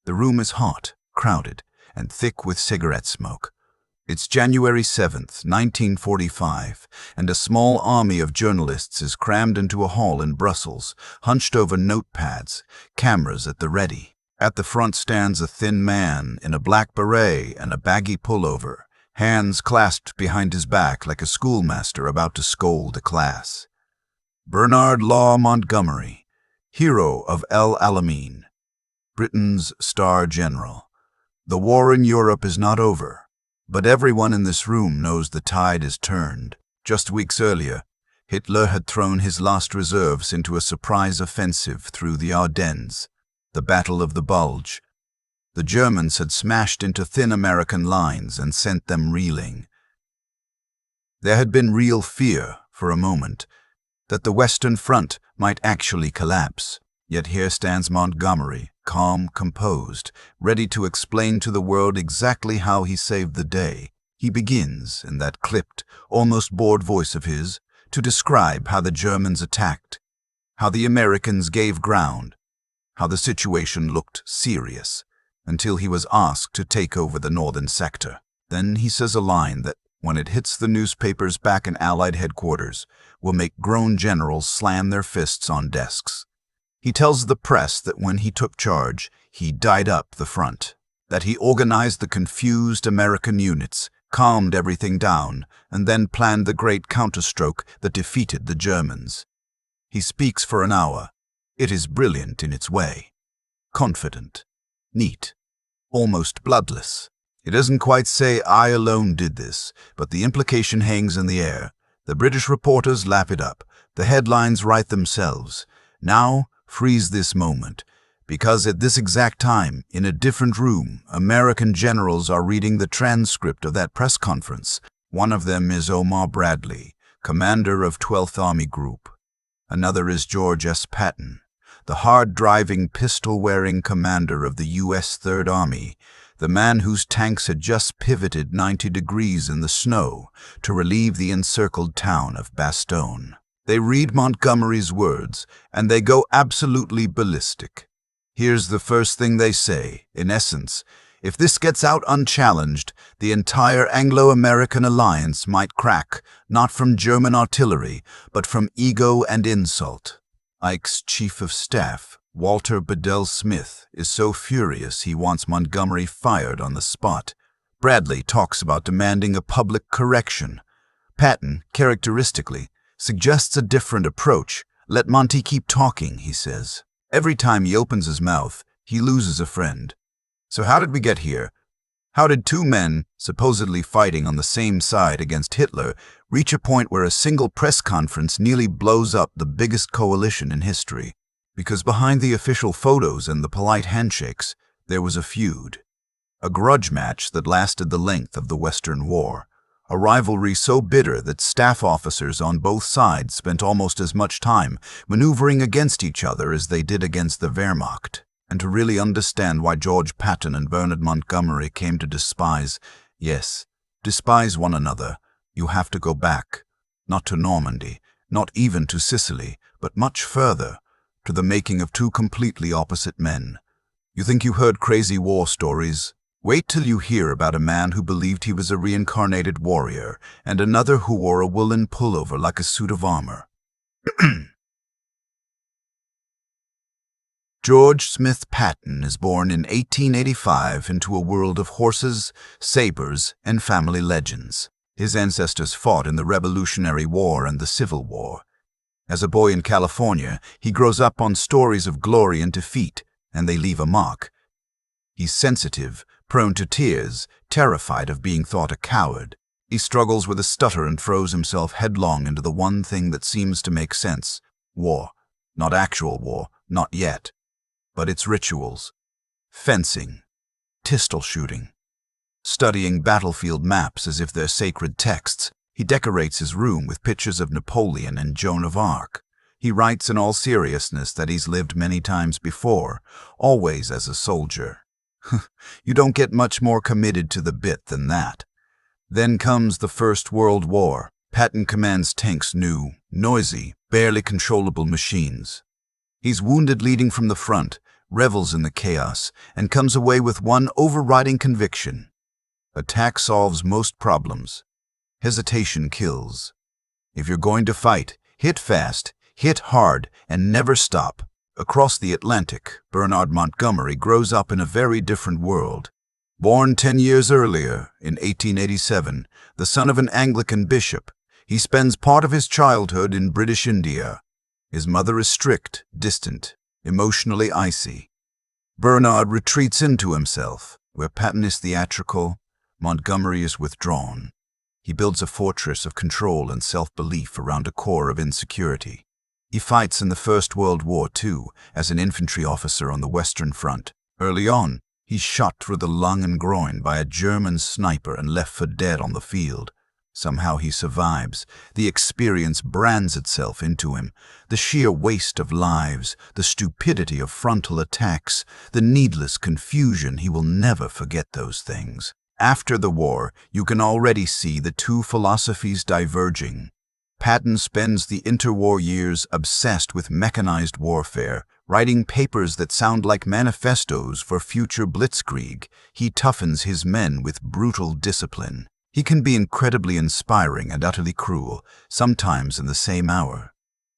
The room is hot, crowded, and thick with cigarette smoke. It's January 7th, 1945, and a small army of journalists is crammed into a hall in Brussels, hunched over notepads, cameras at the ready. At the front stands a thin man in a black beret and a baggy pullover, hands clasped behind his back like a schoolmaster about to scold a class. Bernard Law Montgomery, hero of El Alamein, Britain's star general. The war in Europe is not over. But everyone in this room knows the tide is turned. Just weeks earlier, Hitler had thrown his last reserves into a surprise offensive through the Ardennes, the Battle of the Bulge. The Germans had smashed into thin American lines and sent them reeling. There had been real fear, for a moment, that the Western Front might actually collapse. Yet here stands Montgomery, calm, composed, ready to explain to the world exactly how he saved the day. He begins, in that clipped, almost bored voice of his, to describe how the Germans attacked, how the Americans gave ground, how the situation looked serious, until he was asked to take over the northern sector. Then he says a line that, when it hits the newspapers back in Allied headquarters, will make grown generals slam their fists on desks. He tells the press that when he took charge, he died up the front, that he organized the confused American units, calmed everything down, and then planned the great counterstroke that defeated the Germans. He speaks for an hour. It is brilliant in its way. Confident, neat, almost bloodless. He doesn't quite say, "I alone did this," but the implication hangs in the air. The British reporters lap it up. The headlines write themselves. Now, freeze this moment, because at this exact time, in a different room, American generals are reading the transcript of that press conference. One of them is Omar Bradley, commander of 12th Army Group. Another is George S. Patton, the hard-driving, pistol-wearing commander of the U.S. Third Army, the man whose tanks had just pivoted 90 degrees in the snow to relieve the encircled town of Bastogne. They read Montgomery's words, and they go absolutely ballistic. Here's the first thing they say. In essence, if this gets out unchallenged, the entire Anglo-American alliance might crack, not from German artillery, but from ego and insult. Ike's chief of staff, Walter Bedell Smith, is so furious he wants Montgomery fired on the spot. Bradley talks about demanding a public correction. Patton, characteristically, suggests a different approach. Let Monty keep talking, he says. Every time he opens his mouth, he loses a friend. So how did we get here? How did two men, supposedly fighting on the same side against Hitler, reach a point where a single press conference nearly blows up the biggest coalition in history? Because behind the official photos and the polite handshakes, there was a feud. A grudge match that lasted the length of the Western War. A rivalry so bitter that staff officers on both sides spent almost as much time maneuvering against each other as they did against the Wehrmacht. And to really understand why George Patton and Bernard Montgomery came to despise one another, you have to go back, not to Normandy, not even to Sicily, but much further, to the making of two completely opposite men. You think you heard crazy war stories? Wait till you hear about a man who believed he was a reincarnated warrior and another who wore a woolen pullover like a suit of armor. George Smith Patton is born in 1885 into a world of horses, sabers, and family legends. His ancestors fought in the Revolutionary War and the Civil War. As a boy in California, he grows up on stories of glory and defeat, and they leave a mark. He's sensitive, prone to tears, terrified of being thought a coward. He struggles with a stutter and throws himself headlong into the one thing that seems to make sense: war. Not actual war, not yet. But its rituals. Fencing. Pistol shooting. Studying battlefield maps as if they're sacred texts, he decorates his room with pictures of Napoleon and Joan of Arc. He writes in all seriousness that he's lived many times before, always as a soldier. You don't get much more committed to the bit than that. Then comes the First World War. Patton commands tanks, new, noisy, barely controllable machines. He's wounded leading from the front, revels in the chaos, and comes away with one overriding conviction. Attack solves most problems. Hesitation kills. If you're going to fight, hit fast, hit hard, and never stop. Across the Atlantic, Bernard Montgomery grows up in a very different world. Born 10 years earlier, in 1887, the son of an Anglican bishop, he spends part of his childhood in British India. His mother is strict, distant, emotionally icy. Bernard retreats into himself. Where Patton is theatrical, Montgomery is withdrawn. He builds a fortress of control and self-belief around a core of insecurity. He fights in the First World War too, as an infantry officer on the Western Front. Early on, he's shot through the lung and groin by a German sniper and left for dead on the field. Somehow he survives. The experience brands itself into him. The sheer waste of lives, the stupidity of frontal attacks, the needless confusion, he will never forget those things. After the war, you can already see the two philosophies diverging. Patton spends the interwar years obsessed with mechanized warfare, writing papers that sound like manifestos for future blitzkrieg. He toughens his men with brutal discipline. He can be incredibly inspiring and utterly cruel, sometimes in the same hour.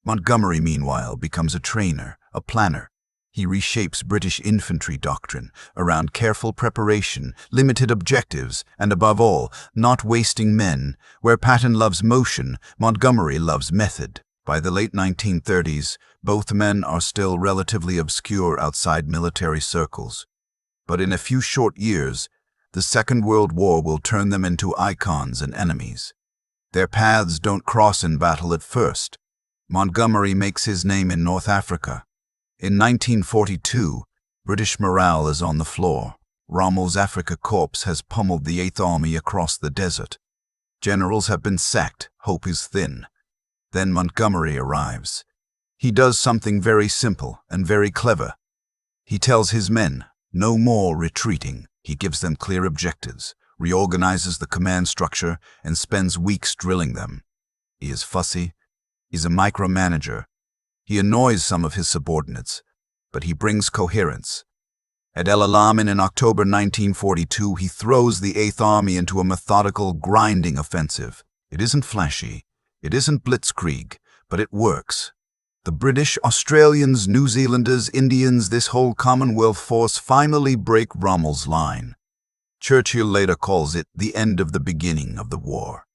Montgomery, meanwhile, becomes a trainer, a planner. He reshapes British infantry doctrine around careful preparation, limited objectives, and above all, not wasting men. Where Patton loves motion, Montgomery loves method. By the late 1930s, both men are still relatively obscure outside military circles. But in a few short years, the Second World War will turn them into icons and enemies. Their paths don't cross in battle at first. Montgomery makes his name in North Africa. In 1942, British morale is on the floor. Rommel's Afrika Korps has pummeled the Eighth Army across the desert. Generals have been sacked, hope is thin. Then Montgomery arrives. He does something very simple and very clever. He tells his men, no more retreating. He gives them clear objectives, reorganizes the command structure, and spends weeks drilling them. He is fussy. He's a micromanager. He annoys some of his subordinates, but he brings coherence. At Alamein in October 1942, he throws the Eighth Army into a methodical, grinding offensive. It isn't flashy. It isn't blitzkrieg, but it works. The British, Australians, New Zealanders, Indians, this whole Commonwealth force finally break Rommel's line. Churchill later calls it the end of the beginning of the war.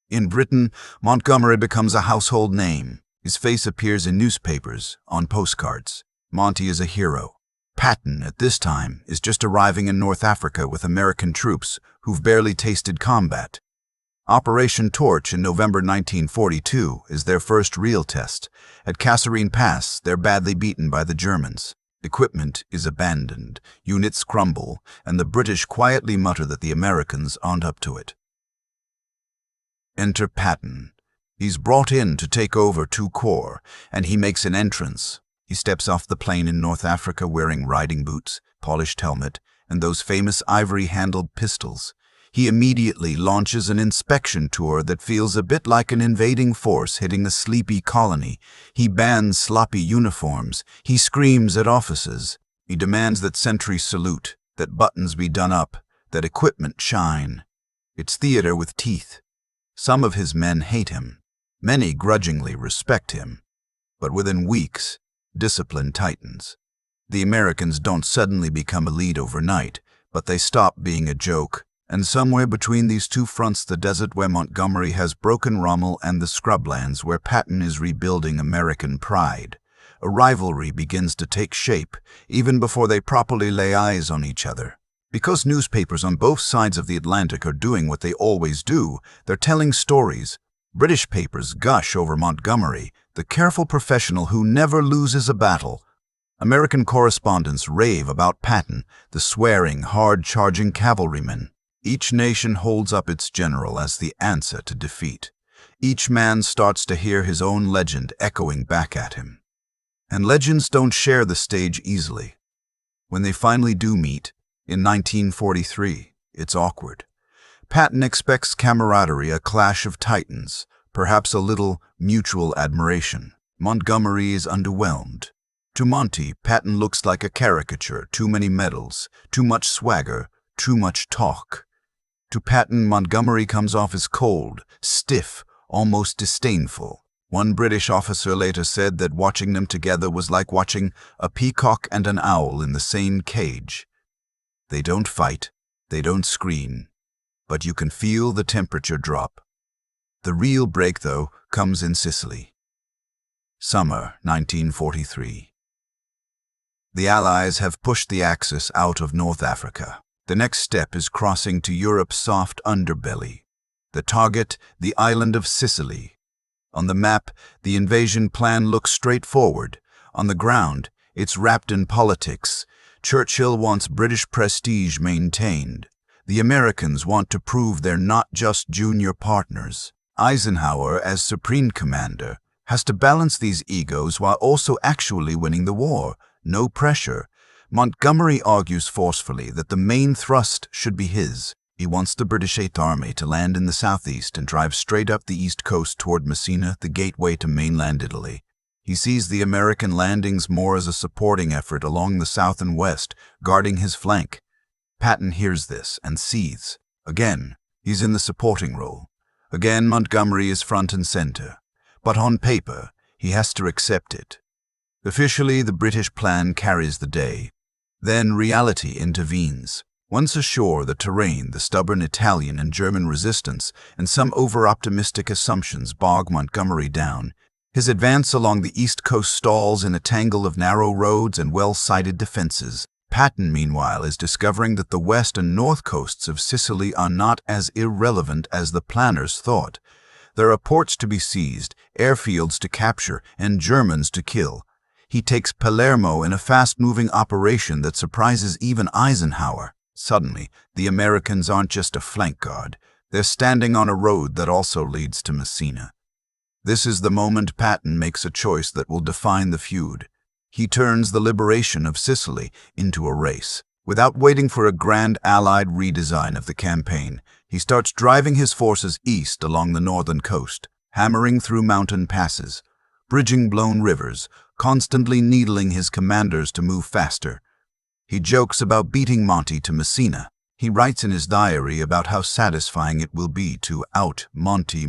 In Britain, Montgomery becomes a household name. His face appears in newspapers, on postcards. Monty is a hero. Patton, at this time, is just arriving in North Africa with American troops who've barely tasted combat. Operation Torch in November 1942 is their first real test. At Kasserine Pass, they're badly beaten by the Germans. Equipment is abandoned, units crumble, and the British quietly mutter that the Americans aren't up to it. Enter Patton. He's brought in to take over 2 Corps, and he makes an entrance. He steps off the plane in North Africa wearing riding boots, polished helmet, and those famous ivory-handled pistols. He immediately launches an inspection tour that feels a bit like an invading force hitting a sleepy colony. He bans sloppy uniforms. He screams at officers. He demands that sentries salute, that buttons be done up, that equipment shine. It's theater with teeth. Some of his men hate him. Many grudgingly respect him. But within weeks, discipline tightens. The Americans don't suddenly become elite overnight, but they stop being a joke. And somewhere between these two fronts, the desert where Montgomery has broken Rommel and the scrublands where Patton is rebuilding American pride, a rivalry begins to take shape even before they properly lay eyes on each other. Because newspapers on both sides of the Atlantic are doing what they always do, they're telling stories. British papers gush over Montgomery, the careful professional who never loses a battle. American correspondents rave about Patton, the swearing, hard-charging cavalryman. Each nation holds up its general as the answer to defeat. Each man starts to hear his own legend echoing back at him. And legends don't share the stage easily. When they finally do meet, in 1943, it's awkward. Patton expects camaraderie, a clash of titans, perhaps a little mutual admiration. Montgomery is underwhelmed. To Monty, Patton looks like a caricature, too many medals, too much swagger, too much talk. To Patton, Montgomery comes off as cold, stiff, almost disdainful. One British officer later said that watching them together was like watching a peacock and an owl in the same cage. They don't fight, they don't scream, but you can feel the temperature drop. The real break, though, comes in Sicily. Summer 1943. The Allies have pushed the Axis out of North Africa. The next step is crossing to Europe's soft underbelly. The target, the island of Sicily. On the map, the invasion plan looks straightforward. On the ground, it's wrapped in politics. Churchill wants British prestige maintained. The Americans want to prove they're not just junior partners. Eisenhower, as supreme commander, has to balance these egos while also actually winning the war. No pressure. Montgomery argues forcefully that the main thrust should be his. He wants the British Eighth Army to land in the southeast and drive straight up the east coast toward Messina, the gateway to mainland Italy. He sees the American landings more as a supporting effort along the south and west, guarding his flank. Patton hears this and seethes. Again, he's in the supporting role. Again, Montgomery is front and center. But on paper, he has to accept it. Officially, the British plan carries the day. Then reality intervenes. Once ashore, the terrain, the stubborn Italian and German resistance, and some over-optimistic assumptions bog Montgomery down. His advance along the east coast stalls in a tangle of narrow roads and well-sited defenses. Patton, meanwhile, is discovering that the west and north coasts of Sicily are not as irrelevant as the planners thought. There are ports to be seized, airfields to capture, and Germans to kill. He takes Palermo in a fast-moving operation that surprises even Eisenhower. Suddenly, the Americans aren't just a flank guard. They're standing on a road that also leads to Messina. This is the moment Patton makes a choice that will define the feud. He turns the liberation of Sicily into a race. Without waiting for a grand Allied redesign of the campaign, he starts driving his forces east along the northern coast, hammering through mountain passes, bridging blown rivers, constantly needling his commanders to move faster. He jokes about beating Monty to Messina. He writes in his diary about how satisfying it will be to out Monty.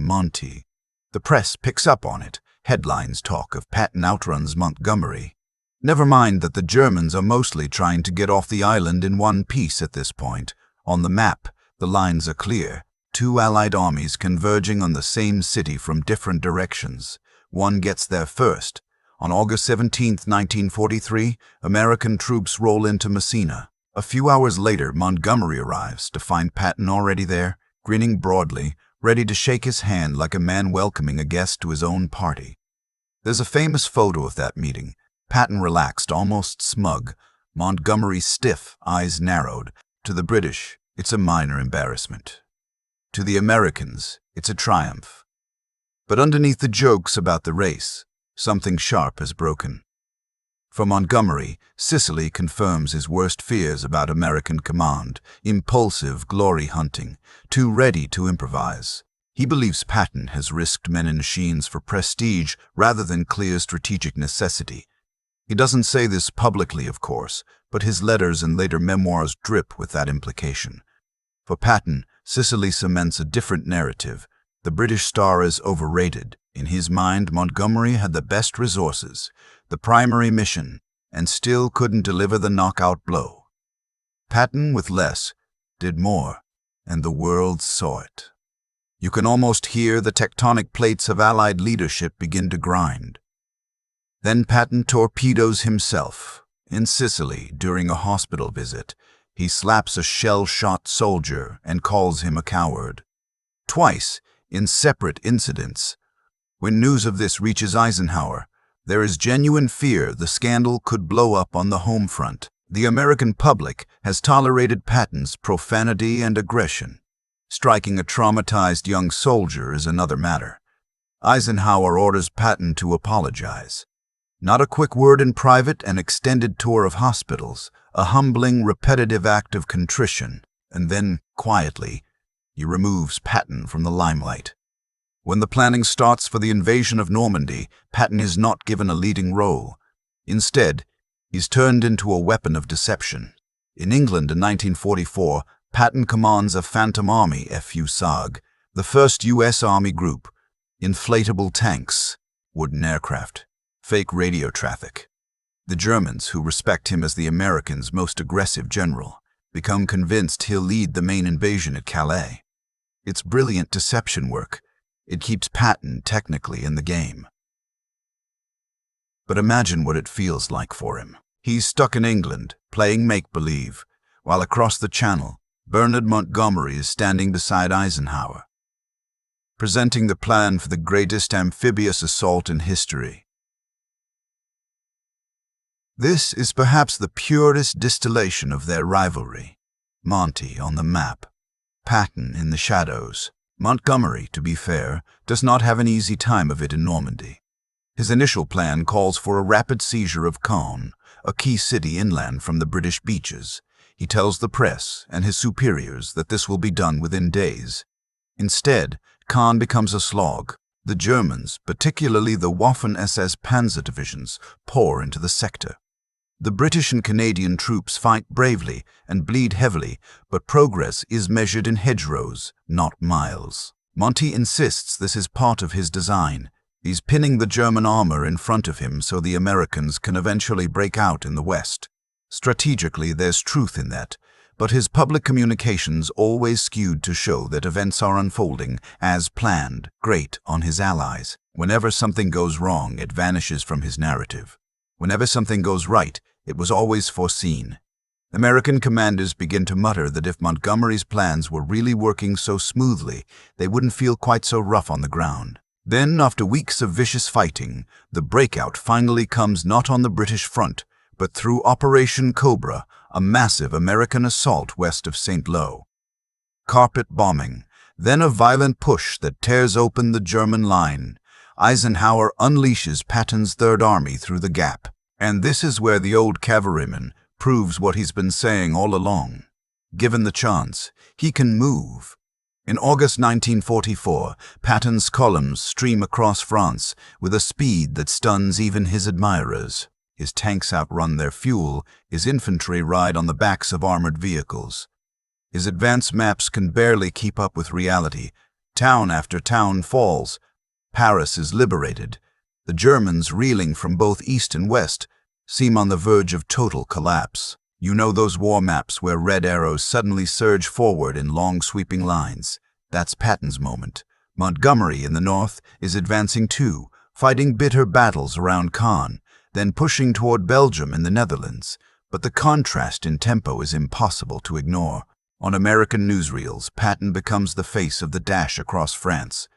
The press picks up on it. Headlines talk of Patton outruns Montgomery. Never mind that the Germans are mostly trying to get off the island in one piece at this point. On the map, the lines are clear. Two Allied armies converging on the same city from different directions. One gets there first. On August 17, 1943, American troops roll into Messina. A few hours later, Montgomery arrives to find Patton already there, grinning broadly, ready to shake his hand like a man welcoming a guest to his own party. There's a famous photo of that meeting. Patton relaxed, almost smug. Montgomery stiff, eyes narrowed. To the British, it's a minor embarrassment. To the Americans, it's a triumph. But underneath the jokes about the race, something sharp has broken. For Montgomery, Sicily confirms his worst fears about American command, impulsive glory hunting, too ready to improvise. He believes Patton has risked men and machines for prestige rather than clear strategic necessity. He doesn't say this publicly, of course, but his letters and later memoirs drip with that implication. For Patton, Sicily cements a different narrative. The British star is overrated. In his mind, Montgomery had the best resources, the primary mission, and still couldn't deliver the knockout blow. Patton, with less, did more, and the world saw it. You can almost hear the tectonic plates of Allied leadership begin to grind. Then Patton torpedoes himself. In Sicily, during a hospital visit, he slaps a shell-shot soldier and calls him a coward. Twice, in separate incidents. When news of this reaches Eisenhower, there is genuine fear the scandal could blow up on the home front. The American public has tolerated Patton's profanity and aggression. Striking a traumatized young soldier is another matter. Eisenhower orders Patton to apologize. Not a quick word in private, an extended tour of hospitals, a humbling, repetitive act of contrition, and then, quietly, he removes Patton from the limelight. When the planning starts for the invasion of Normandy, Patton is not given a leading role. Instead, he's turned into a weapon of deception. In England in 1944, Patton commands a Phantom Army FU-SAG, the first U.S. Army group. Inflatable tanks, wooden aircraft, fake radio traffic. The Germans, who respect him as the Americans' most aggressive general, become convinced he'll lead the main invasion at Calais. It's brilliant deception work. It keeps Patton technically in the game. But imagine what it feels like for him. He's stuck in England, playing make-believe, while across the Channel, Bernard Montgomery is standing beside Eisenhower, presenting the plan for the greatest amphibious assault in history. This is perhaps the purest distillation of their rivalry. Monty on the map, Patton in the shadows. Montgomery, to be fair, does not have an easy time of it in Normandy. His initial plan calls for a rapid seizure of Caen, a key city inland from the British beaches. He tells the press and his superiors that this will be done within days. Instead, Caen becomes a slog. The Germans, particularly the Waffen-SS panzer divisions, pour into the sector. The British and Canadian troops fight bravely and bleed heavily, but progress is measured in hedgerows, not miles. Monty insists this is part of his design. He's pinning the German armor in front of him so the Americans can eventually break out in the West. Strategically, there's truth in that, but his public communications always skewed to show that events are unfolding as planned, great on his allies. Whenever something goes wrong, it vanishes from his narrative. Whenever something goes right, it was always foreseen. American commanders begin to mutter that if Montgomery's plans were really working so smoothly, they wouldn't feel quite so rough on the ground. Then, after weeks of vicious fighting, the breakout finally comes not on the British front, but through Operation Cobra, a massive American assault west of St. Lo. Carpet bombing, then a violent push that tears open the German line. Eisenhower unleashes Patton's Third Army through the gap. And this is where the old cavalryman proves what he's been saying all along. Given the chance, he can move. In August 1944, Patton's columns stream across France with a speed that stuns even his admirers. His tanks outrun their fuel, his infantry ride on the backs of armored vehicles. His advance maps can barely keep up with reality. Town after town falls. Paris is liberated. The Germans, reeling from both east and west, seem on the verge of total collapse. You know those war maps where red arrows suddenly surge forward in long sweeping lines. That's Patton's moment. Montgomery in the north is advancing too, fighting bitter battles around Caen, then pushing toward Belgium in the Netherlands. But the contrast in tempo is impossible to ignore. On American newsreels, Patton becomes the face of the dash across France.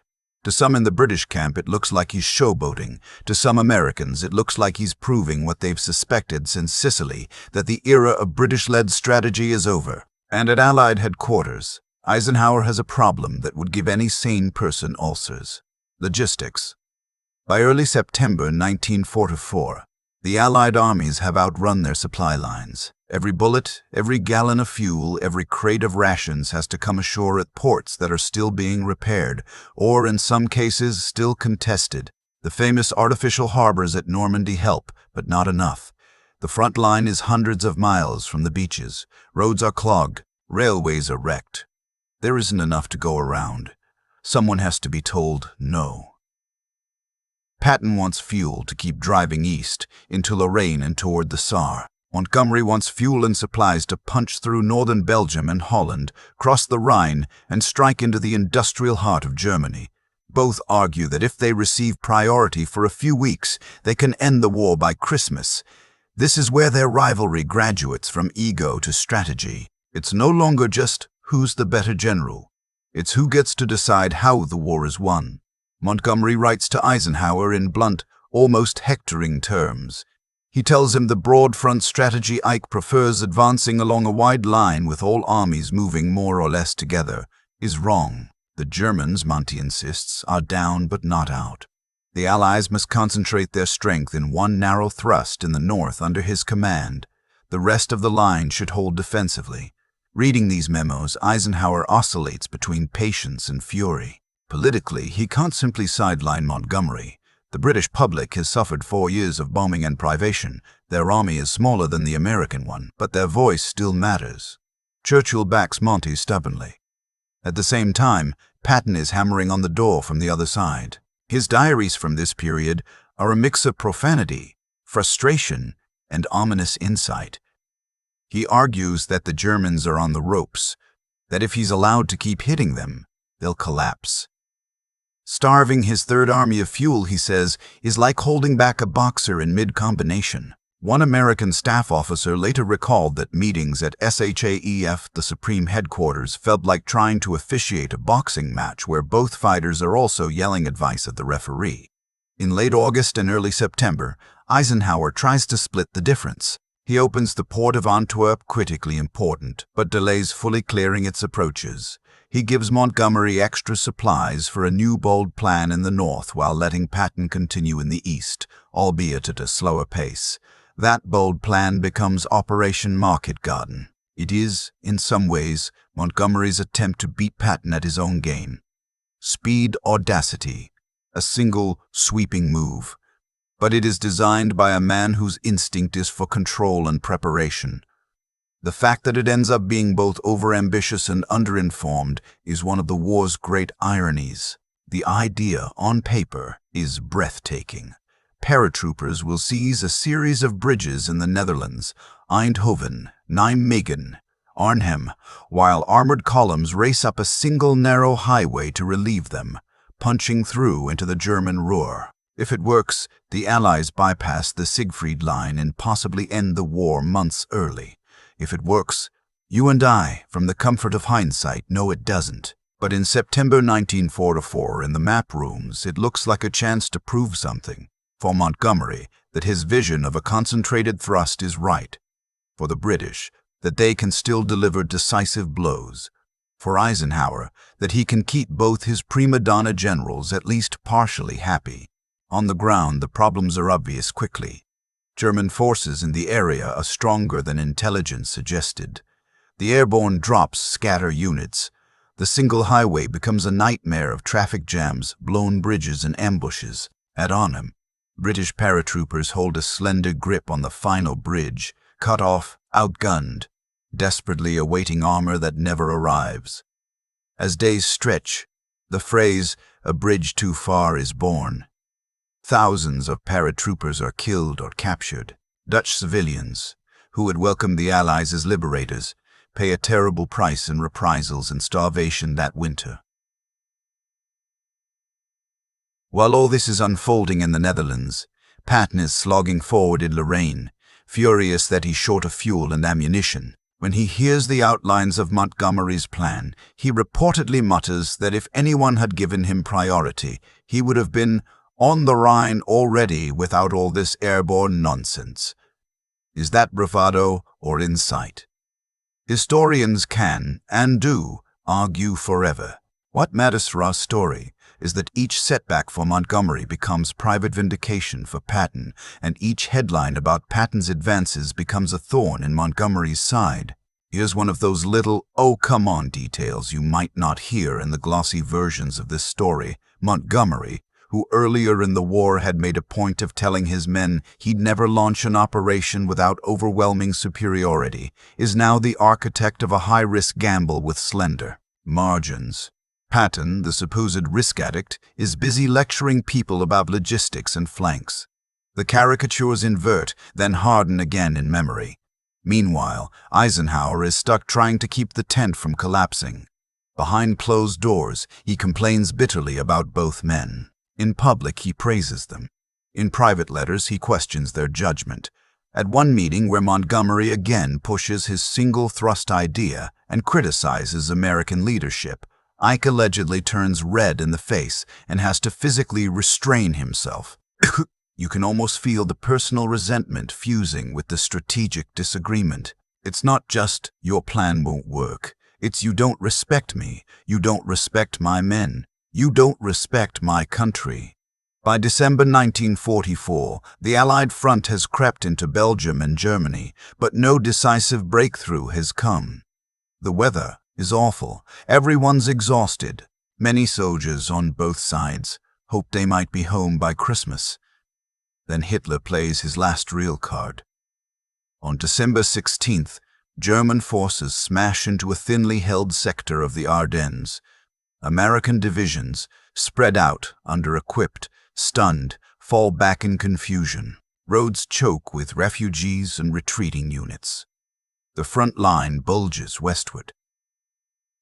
To some in the British camp, it looks like he's showboating. To some Americans, it looks like he's proving what they've suspected since Sicily, that the era of British-led strategy is over. And at Allied headquarters, Eisenhower has a problem that would give any sane person ulcers. Logistics. By early September 1944, the Allied armies have outrun their supply lines. Every bullet, every gallon of fuel, every crate of rations has to come ashore at ports that are still being repaired, or in some cases still contested. The famous artificial harbors at Normandy help, but not enough. The front line is hundreds of miles from the beaches. Roads are clogged. Railways are wrecked. There isn't enough to go around. Someone has to be told no. Patton wants fuel to keep driving east, into Lorraine and toward the Saar. Montgomery wants fuel and supplies to punch through northern Belgium and Holland, cross the Rhine, and strike into the industrial heart of Germany. Both argue that if they receive priority for a few weeks, they can end the war by Christmas. This is where their rivalry graduates from ego to strategy. It's no longer just who's the better general. It's who gets to decide how the war is won. Montgomery writes to Eisenhower in blunt, almost hectoring terms. He tells him the broad front strategy Ike prefers, advancing along a wide line with all armies moving more or less together, is wrong. The Germans, Monty insists, are down but not out. The Allies must concentrate their strength in one narrow thrust in the north under his command. The rest of the line should hold defensively. Reading these memos, Eisenhower oscillates between patience and fury. Politically, he can't simply sideline Montgomery. The British public has suffered 4 years of bombing and privation. Their army is smaller than the American one, but their voice still matters. Churchill backs Monty stubbornly. At the same time, Patton is hammering on the door from the other side. His diaries from this period are a mix of profanity, frustration, and ominous insight. He argues that the Germans are on the ropes, that if he's allowed to keep hitting them, they'll collapse. Starving his Third Army of fuel, he says, is like holding back a boxer in mid-combination. One American staff officer later recalled that meetings at SHAEF, the Supreme Headquarters, felt like trying to officiate a boxing match where both fighters are also yelling advice at the referee. In late August and early September, Eisenhower tries to split the difference. He opens the port of Antwerp, critically important, but delays fully clearing its approaches. He gives Montgomery extra supplies for a new bold plan in the north while letting Patton continue in the east, albeit at a slower pace. That bold plan becomes Operation Market Garden. It is, in some ways, Montgomery's attempt to beat Patton at his own game. Speed, audacity, a single, sweeping move. But it is designed by a man whose instinct is for control and preparation. The fact that it ends up being both overambitious and underinformed is one of the war's great ironies. The idea, on paper, is breathtaking. Paratroopers will seize a series of bridges in the Netherlands, Eindhoven, Nijmegen, Arnhem, while armored columns race up a single narrow highway to relieve them, punching through into the German Ruhr. If it works, the Allies bypass the Siegfried Line and possibly end the war months early. If it works, you and I, from the comfort of hindsight, know it doesn't. But in September 1944, in the map rooms, it looks like a chance to prove something. For Montgomery, that his vision of a concentrated thrust is right. For the British, that they can still deliver decisive blows. For Eisenhower, that he can keep both his prima donna generals at least partially happy. On the ground, the problems are obvious quickly. German forces in the area are stronger than intelligence suggested. The airborne drops scatter units. The single highway becomes a nightmare of traffic jams, blown bridges, and ambushes. At Arnhem, British paratroopers hold a slender grip on the final bridge, cut off, outgunned, desperately awaiting armor that never arrives. As days stretch, the phrase, "a bridge too far," is born. Thousands of paratroopers are killed or captured. Dutch civilians, who had welcomed the Allies as liberators, pay a terrible price in reprisals and starvation that winter. While all this is unfolding in the Netherlands, Patton is slogging forward in Lorraine, furious that he's short of fuel and ammunition. When he hears the outlines of Montgomery's plan, he reportedly mutters that if anyone had given him priority, he would have been on the Rhine already without all this airborne nonsense. Is that bravado or insight? Historians can, and do, argue forever. What matters for our story is that each setback for Montgomery becomes private vindication for Patton, and each headline about Patton's advances becomes a thorn in Montgomery's side. Here's one of those little "oh come on" details you might not hear in the glossy versions of this story. Montgomery, who earlier in the war had made a point of telling his men he'd never launch an operation without overwhelming superiority, is now the architect of a high-risk gamble with slender margins. Patton, the supposed risk addict, is busy lecturing people about logistics and flanks. The caricatures invert, then harden again in memory. Meanwhile, Eisenhower is stuck trying to keep the tent from collapsing. Behind closed doors, he complains bitterly about both men. In public, he praises them. In private letters, he questions their judgment. At one meeting where Montgomery again pushes his single-thrust idea and criticizes American leadership, Ike allegedly turns red in the face and has to physically restrain himself. You can almost feel the personal resentment fusing with the strategic disagreement. It's not just, "your plan won't work." It's, "you don't respect me. You don't respect my men. You don't respect my country." By December 1944, the Allied front has crept into Belgium and Germany, but no decisive breakthrough has come. The weather is awful. Everyone's exhausted. Many soldiers on both sides, hoped they might be home by Christmas. Then Hitler plays his last real card. On December 16th, German forces smash into a thinly held sector of the Ardennes. American divisions, spread out, under-equipped, stunned, fall back in confusion. Roads choke with refugees and retreating units. The front line bulges westward.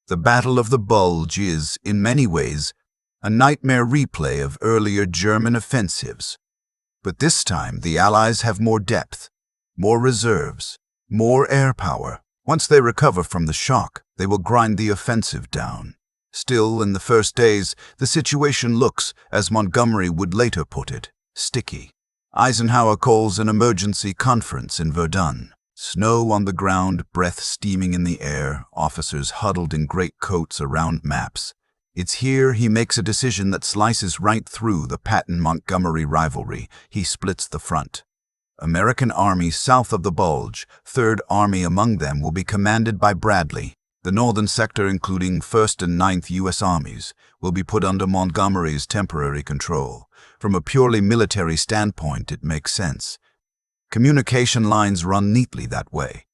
The Battle of the Bulge is, in many ways, a nightmare replay of earlier German offensives. But this time the Allies have more depth, more reserves, more air power. Once they recover from the shock, they will grind the offensive down. Still, in the first days, the situation looks, as Montgomery would later put it, sticky. Eisenhower calls an emergency conference in Verdun. Snow on the ground, breath steaming in the air, officers huddled in greatcoats around maps. It's here he makes a decision that slices right through the Patton-Montgomery rivalry. He splits the front. American armies south of the Bulge, 3rd Army among them, will be commanded by Bradley. The northern sector, including 1st and 9th U.S. Armies, will be put under Montgomery's temporary control. From a purely military standpoint, it makes sense. Communication lines run neatly that way.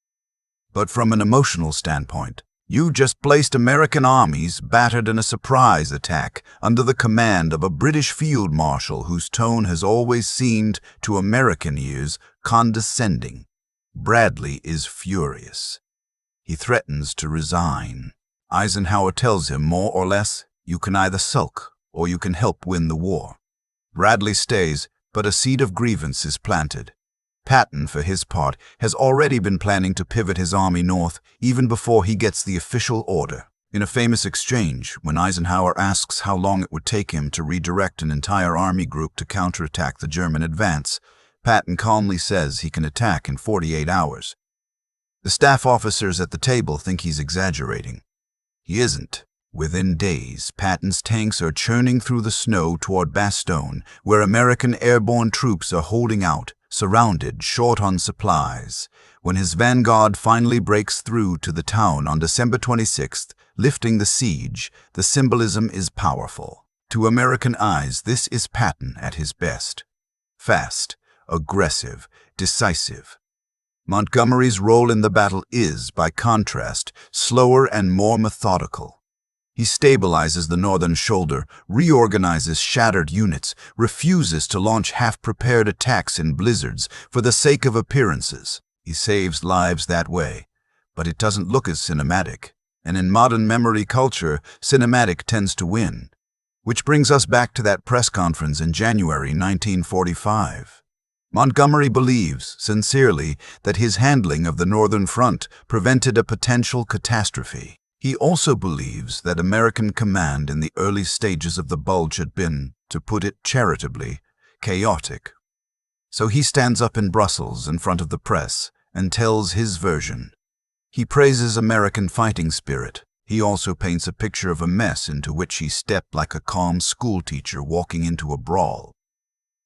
But from an emotional standpoint, you just placed American armies battered in a surprise attack under the command of a British field marshal whose tone has always seemed, to American ears, condescending. Bradley is furious. He threatens to resign. Eisenhower tells him, more or less, you can either sulk or you can help win the war. Bradley stays, but a seed of grievance is planted. Patton, for his part, has already been planning to pivot his army north even before he gets the official order. In a famous exchange, when Eisenhower asks how long it would take him to redirect an entire army group to counterattack the German advance, Patton calmly says he can attack in 48 hours. The staff officers at the table think he's exaggerating. He isn't. Within days, Patton's tanks are churning through the snow toward Bastogne, where American airborne troops are holding out, surrounded, short on supplies. When his vanguard finally breaks through to the town on December 26th, lifting the siege, the symbolism is powerful. To American eyes, this is Patton at his best. Fast, aggressive, decisive. Montgomery's role in the battle is, by contrast, slower and more methodical. He stabilizes the northern shoulder, reorganizes shattered units, refuses to launch half-prepared attacks in blizzards for the sake of appearances. He saves lives that way, but it doesn't look as cinematic. And in modern memory culture, cinematic tends to win. Which brings us back to that press conference in January 1945. Montgomery believes, sincerely, that his handling of the Northern Front prevented a potential catastrophe. He also believes that American command in the early stages of the Bulge had been, to put it charitably, chaotic. So he stands up in Brussels in front of the press and tells his version. He praises American fighting spirit. He also paints a picture of a mess into which he stepped like a calm schoolteacher walking into a brawl.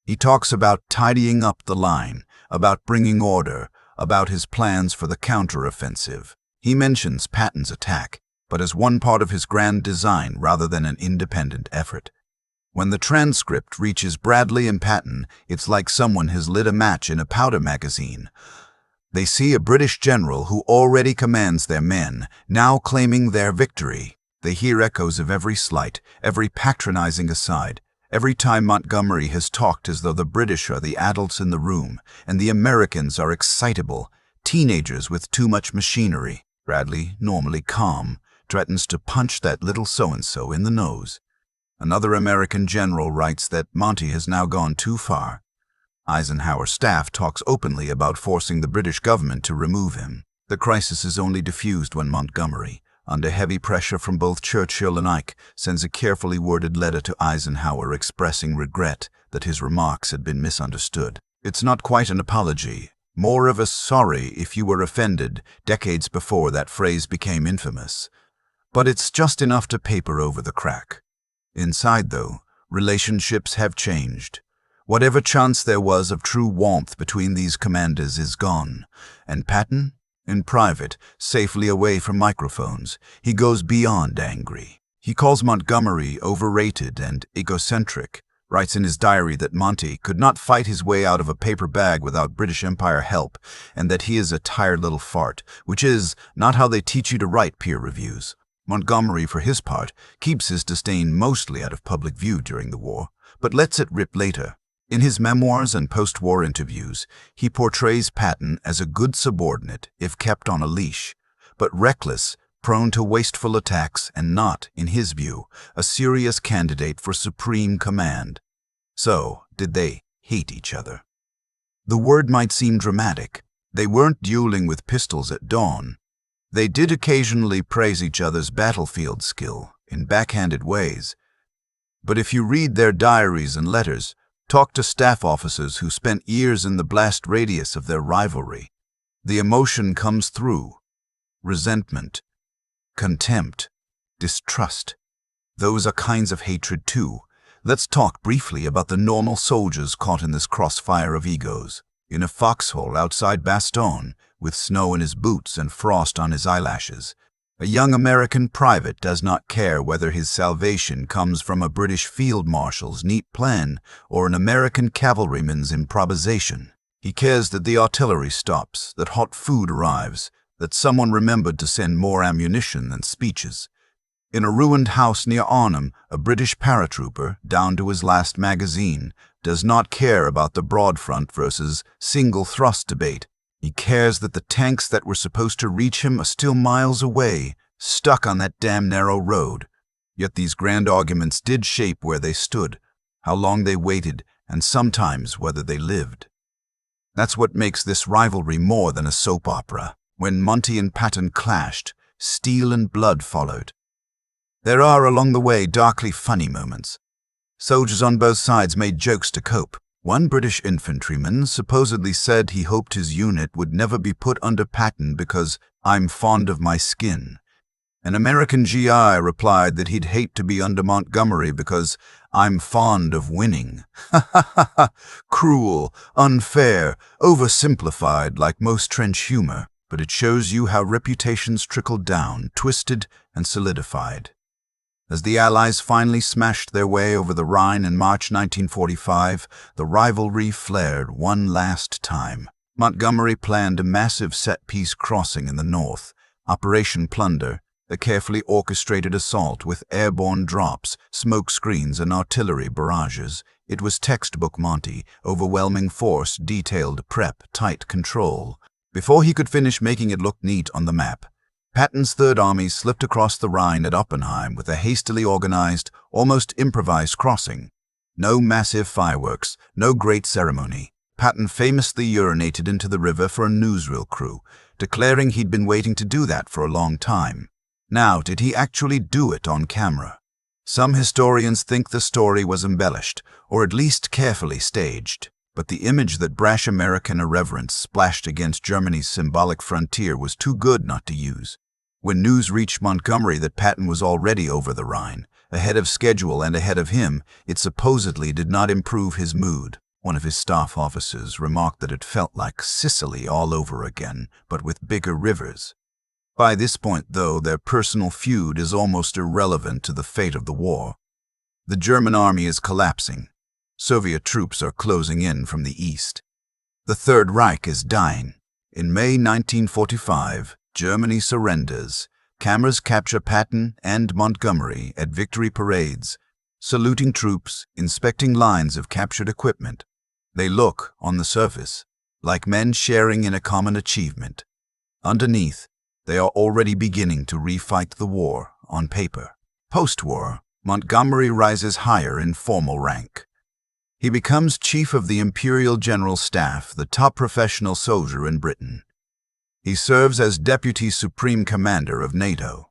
He talks about tidying up the line, about bringing order, about his plans for the counteroffensive. He mentions Patton's attack, but as one part of his grand design rather than an independent effort. When the transcript reaches Bradley and Patton, it's like someone has lit a match in a powder magazine. They see a British general who already commands their men, now claiming their victory. They hear echoes of every slight, every patronizing aside, every time Montgomery has talked as though the British are the adults in the room, and the Americans are excitable, teenagers with too much machinery. Bradley, normally calm, threatens to punch that little so-and-so in the nose. Another American general writes that Monty has now gone too far. Eisenhower's staff talks openly about forcing the British government to remove him. The crisis is only diffused when Montgomery, under heavy pressure from both Churchill and Ike, sends a carefully worded letter to Eisenhower expressing regret that his remarks had been misunderstood. It's not quite an apology, more of a sorry if you were offended decades before that phrase became infamous. But it's just enough to paper over the crack. Inside, though, relationships have changed. Whatever chance there was of true warmth between these commanders is gone, and Patton, in private, safely away from microphones, he goes beyond angry. He calls Montgomery overrated and egocentric, writes in his diary that Monty could not fight his way out of a paper bag without British Empire help, and that he is a tired little fart, which is not how they teach you to write peer reviews. Montgomery, for his part, keeps his disdain mostly out of public view during the war, but lets it rip later. In his memoirs and post-war interviews, he portrays Patton as a good subordinate if kept on a leash, but reckless, prone to wasteful attacks, and not, in his view, a serious candidate for supreme command. So, did they hate each other? The word might seem dramatic. They weren't dueling with pistols at dawn. They did occasionally praise each other's battlefield skill in backhanded ways. But if you read their diaries and letters, talk to staff officers who spent years in the blast radius of their rivalry, the emotion comes through. Resentment, contempt, distrust. Those are kinds of hatred too. Let's talk briefly about the normal soldiers caught in this crossfire of egos. In a foxhole outside Bastogne, with snow in his boots and frost on his eyelashes, a young American private does not care whether his salvation comes from a British field marshal's neat plan or an American cavalryman's improvisation. He cares that the artillery stops, that hot food arrives, that someone remembered to send more ammunition than speeches. In a ruined house near Arnhem, a British paratrooper, down to his last magazine, does not care about the broad front versus single thrust debate. He cares that the tanks that were supposed to reach him are still miles away, stuck on that damn narrow road. Yet these grand arguments did shape where they stood, how long they waited, and sometimes whether they lived. That's what makes this rivalry more than a soap opera. When Monty and Patton clashed, steel and blood followed. There are, along the way, darkly funny moments. Soldiers on both sides made jokes to cope. One British infantryman supposedly said he hoped his unit would never be put under Patton because "I'm fond of my skin." An American GI replied that he'd hate to be under Montgomery because "I'm fond of winning." Ha ha ha ha! Cruel, unfair, oversimplified like most trench humor, but it shows you how reputations trickled down, twisted and solidified. As the Allies finally smashed their way over the Rhine in March 1945, the rivalry flared one last time. Montgomery planned a massive set-piece crossing in the north, Operation Plunder, a carefully orchestrated assault with airborne drops, smoke screens, and artillery barrages. It was textbook Monty, overwhelming force, detailed prep, tight control. Before he could finish making it look neat on the map, Patton's Third Army slipped across the Rhine at Oppenheim with a hastily organized, almost improvised crossing. No massive fireworks, no great ceremony. Patton famously urinated into the river for a newsreel crew, declaring he'd been waiting to do that for a long time. Now, did he actually do it on camera? Some historians think the story was embellished, or at least carefully staged. But the image that brash American irreverence splashed against Germany's symbolic frontier was too good not to use. When news reached Montgomery that Patton was already over the Rhine, ahead of schedule and ahead of him, it supposedly did not improve his mood. One of his staff officers remarked that it felt like Sicily all over again, but with bigger rivers. By this point, though, their personal feud is almost irrelevant to the fate of the war. The German army is collapsing. Soviet troops are closing in from the east. The Third Reich is dying. In May 1945, Germany surrenders. Cameras capture Patton and Montgomery at victory parades, saluting troops, inspecting lines of captured equipment. They look, on the surface, like men sharing in a common achievement. Underneath, they are already beginning to refight the war on paper. Post-war, Montgomery rises higher in formal rank. He becomes chief of the Imperial General Staff, the top professional soldier in Britain. He serves as Deputy Supreme Commander of NATO.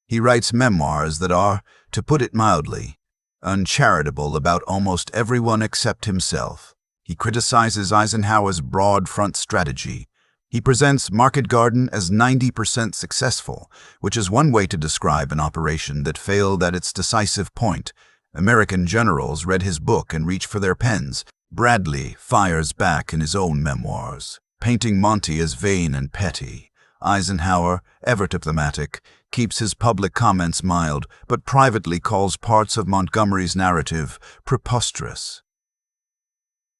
He writes memoirs that are, to put it mildly, uncharitable about almost everyone except himself. He criticizes Eisenhower's broad front strategy. He presents Market Garden as 90% successful, which is one way to describe an operation that failed at its decisive point. American generals read his book and reached for their pens. Bradley fires back in his own memoirs, painting Monty as vain and petty. Eisenhower, ever diplomatic, keeps his public comments mild, but privately calls parts of Montgomery's narrative preposterous.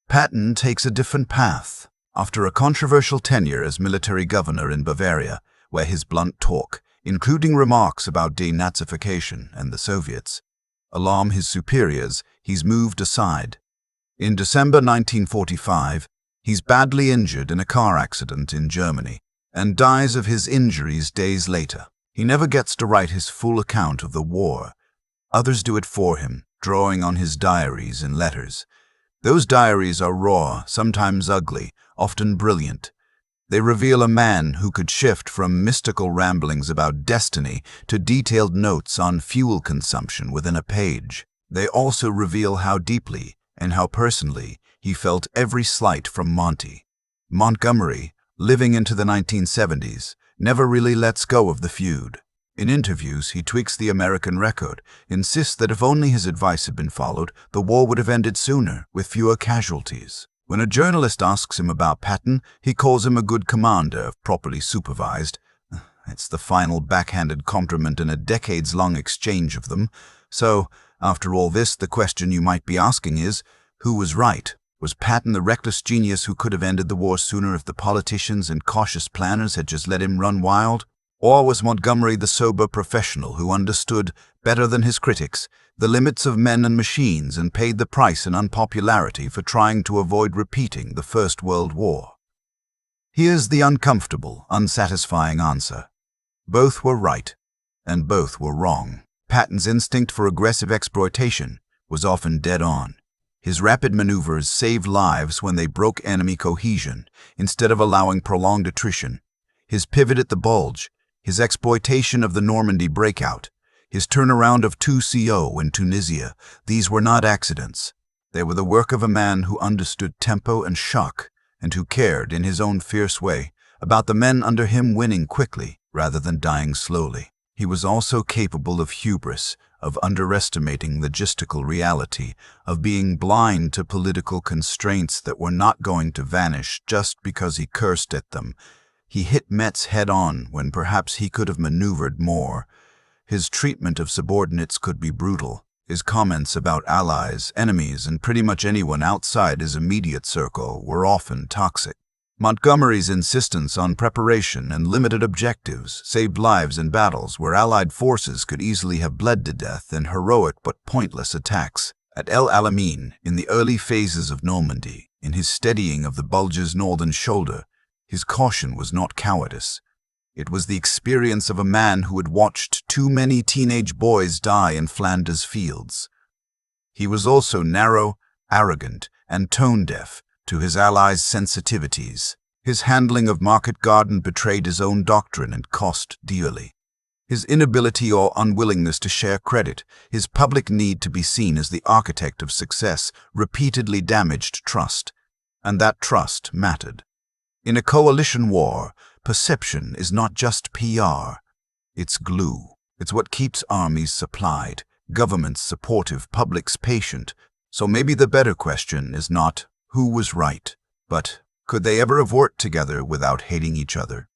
Patton takes a different path. After a controversial tenure as military governor in Bavaria, where his blunt talk, including remarks about denazification and the Soviets, alarm his superiors, he's moved aside. In December 1945, he's badly injured in a car accident in Germany and dies of his injuries days later. He never gets to write his full account of the war. Others do it for him, drawing on his diaries and letters. Those diaries are raw, sometimes ugly, often brilliant. They reveal a man who could shift from mystical ramblings about destiny to detailed notes on fuel consumption within a page. They also reveal how deeply and how personally he felt every slight from Monty. Montgomery, living into the 1970s, never really lets go of the feud. In interviews, he tweaks the American record, insists that if only his advice had been followed, the war would have ended sooner, with fewer casualties. When a journalist asks him about Patton, he calls him a good commander, properly supervised. It's the final backhanded compliment in a decades-long exchange of them. So, after all this, the question you might be asking is, who was right? Was Patton the reckless genius who could have ended the war sooner if the politicians and cautious planners had just let him run wild? Or was Montgomery the sober professional who understood, better than his critics, the limits of men and machines and paid the price in unpopularity for trying to avoid repeating the First World War? Here's the uncomfortable, unsatisfying answer. Both were right, and both were wrong. Patton's instinct for aggressive exploitation was often dead on. His rapid maneuvers saved lives when they broke enemy cohesion, instead of allowing prolonged attrition. His pivot at the Bulge, his exploitation of the Normandy breakout, his turnaround of 2CO in Tunisia, these were not accidents. They were the work of a man who understood tempo and shock, and who cared, in his own fierce way, about the men under him winning quickly rather than dying slowly. He was also capable of hubris, of underestimating logistical reality, of being blind to political constraints that were not going to vanish just because he cursed at them. He hit Metz head-on when perhaps he could have maneuvered more. His treatment of subordinates could be brutal. His comments about allies, enemies, and pretty much anyone outside his immediate circle were often toxic. Montgomery's insistence on preparation and limited objectives saved lives in battles where Allied forces could easily have bled to death in heroic but pointless attacks. At El Alamein, in the early phases of Normandy, in his steadying of the Bulge's northern shoulder, his caution was not cowardice. It was the experience of a man who had watched too many teenage boys die in Flanders fields. He was also narrow, arrogant, and tone-deaf to his allies' sensitivities. His handling of Market Garden betrayed his own doctrine and cost dearly. His inability or unwillingness to share credit, his public need to be seen as the architect of success, repeatedly damaged trust, and that trust mattered. In a coalition war, perception is not just PR. It's glue. It's what keeps armies supplied, governments supportive, publics patient. So maybe the better question is not who was right, but could they ever have worked together without hating each other?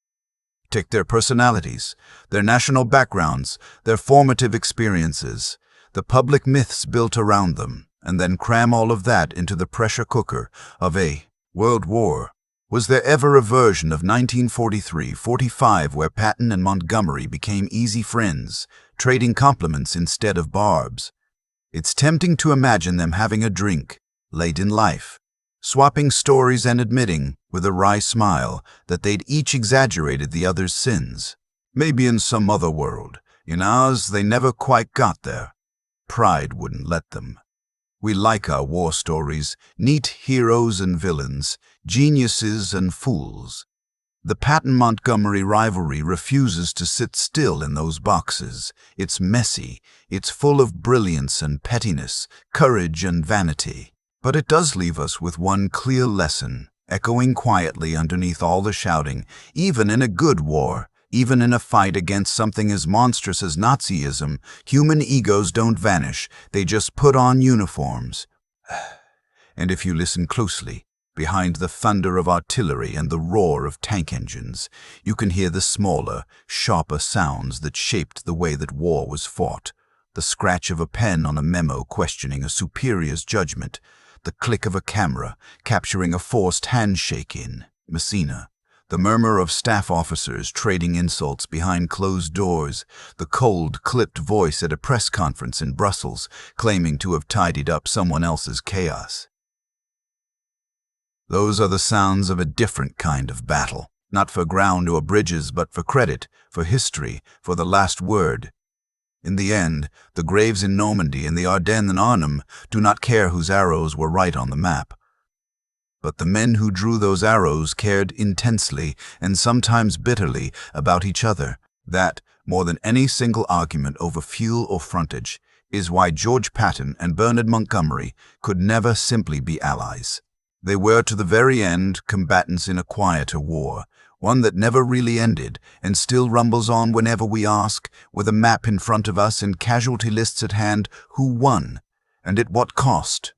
Take their personalities, their national backgrounds, their formative experiences, the public myths built around them, and then cram all of that into the pressure cooker of a world war. Was there ever a version of 1943-45 where Patton and Montgomery became easy friends, trading compliments instead of barbs? It's tempting to imagine them having a drink, late in life, swapping stories and admitting, with a wry smile, that they'd each exaggerated the other's sins. Maybe in some other world. In ours, they never quite got there. Pride wouldn't let them. We like our war stories, neat heroes and villains, geniuses and fools. The Patton-Montgomery rivalry refuses to sit still in those boxes. It's messy, it's full of brilliance and pettiness, courage and vanity. But it does leave us with one clear lesson, echoing quietly underneath all the shouting. Even in a good war, even in a fight against something as monstrous as Nazism, human egos don't vanish, they just put on uniforms. And if you listen closely, Behind the thunder of artillery and the roar of tank engines, you can hear the smaller, sharper sounds that shaped the way that war was fought. The scratch of a pen on a memo questioning a superior's judgment, the click of a camera capturing a forced handshake in Messina, the murmur of staff officers trading insults behind closed doors, the cold, clipped voice at a press conference in Brussels claiming to have tidied up someone else's chaos. Those are the sounds of a different kind of battle, not for ground or bridges, but for credit, for history, for the last word. In the end, the graves in Normandy and the Ardennes and Arnhem do not care whose arrows were right on the map. But the men who drew those arrows cared intensely and sometimes bitterly about each other. That, more than any single argument over fuel or frontage, is why George Patton and Bernard Montgomery could never simply be allies. They were to the very end combatants in a quieter war, one that never really ended and still rumbles on whenever we ask, with a map in front of us and casualty lists at hand, who won, and at what cost.